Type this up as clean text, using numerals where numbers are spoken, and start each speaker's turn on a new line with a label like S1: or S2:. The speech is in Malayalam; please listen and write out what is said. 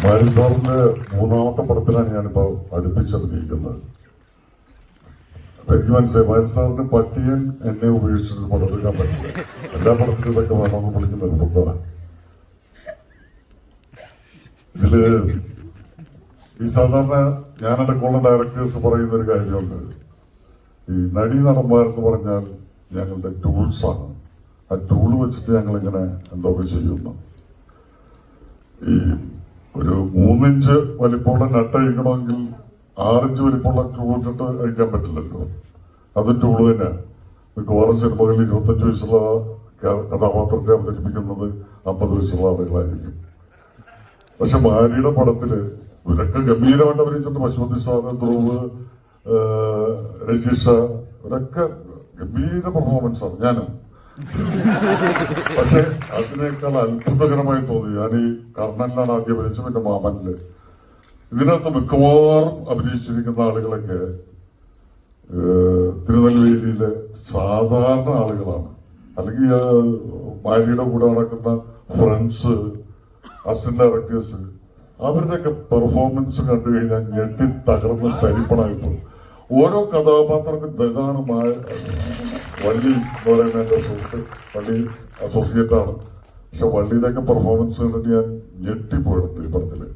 S1: മാരി സാറിന്റെ മൂന്നാമത്തെ പടത്തിലാണ് ഞാനിപ്പോ അടുപ്പിച്ചഭിനയിക്കുന്നത്. അപ്പൊ എനിക്ക് മനസ്സിലായി മാരി സാറിന് പട്ടിയൻ എന്നെ ഉപേക്ഷിച്ചിട്ട് പടം എടുക്കാൻ പറ്റില്ല. എല്ലാ പടത്തിലും ഇതൊക്കെ വേണമെന്ന് വിളിക്കുന്ന നിർബന്ധമാണ്. ഇതില് ഈ സാധാരണ ഞാനടക്കമുള്ള ഡയറക്ടേഴ്സ് പറയുന്ന ഒരു കാര്യമുണ്ട്. ഈ നടി നടന്മാരെന്ന് പറഞ്ഞാൽ ഞങ്ങളുടെ ടൂൾസാണ്. ആ ടൂള് വെച്ചിട്ട് ഞങ്ങൾ ഇങ്ങനെ എന്തൊക്കെ ചെയ്യുന്നു. ഈ ഒരു 3 ഇഞ്ച് വലിപ്പമുള്ള നട്ട് അഴിക്കണമെങ്കിൽ 6 ഇഞ്ച് വലിപ്പമുള്ള ടൂൾ ഇട്ടിട്ട് അഴിക്കാൻ പറ്റില്ലല്ലോ. അത് ടൂള് തന്നെ. മിക്കവാറും സിനിമകളിൽ 25 വയസ്സുള്ള കഥാപാത്രത്തെ അവതരിപ്പിക്കുന്നത് 50 വയസ്സുള്ള ആളുകളായിരിക്കും. പക്ഷെ മാരിയുടെ പടത്തില് ഇവരൊക്കെ ഗംഭീരമായിട്ട് അഭിനയിച്ചിട്ടുണ്ട്. പശുപതി സാറ്, ധ്രുവ്, രജീഷ, ഇവരൊക്കെ ഗംഭീര പെർഫോമൻസ് ആണ്. ഞാനും പക്ഷെ അതിനേക്കാൾ അത്ഭുതകരമായി തോന്നി ഞാൻ ഈ കർണനിലാണ് ആദ്യം അഭിനയിച്ചത്, പിന്നെ മാമനില്. ഇതിനകത്ത് മിക്കവാറും അഭിനയിച്ചിരിക്കുന്ന ആളുകളൊക്കെ തിരുനെൽവേലിയിലെ സാധാരണ ആളുകളാണ്. അല്ലെങ്കിൽ മാരിയുടെ കൂടെ നടക്കുന്ന ഫ്രണ്ട്സ്, അസിസ്റ്റന്റ് ഡയറക്ടേഴ്സ്, അവരുടെയൊക്കെ പെർഫോമൻസ് കണ്ടു കഴിഞ്ഞാൽ ഞെട്ടി തകർന്ന് തരിപ്പണായിപ്പോ. ഓരോ കഥാപാത്രത്തിൽ ഇതാണ് വള്ളി എന്ന് പറയുന്ന എന്റെ സുഹൃത്ത്, വള്ളി അസോസിയേറ്റ് ആണ്. പക്ഷെ വള്ളിയുടെയൊക്കെ പെർഫോമൻസ് കണ്ടിട്ട് ഞാൻ ഞെട്ടിപ്പോയിട്ടുണ്ട് ഈ പടത്തില്.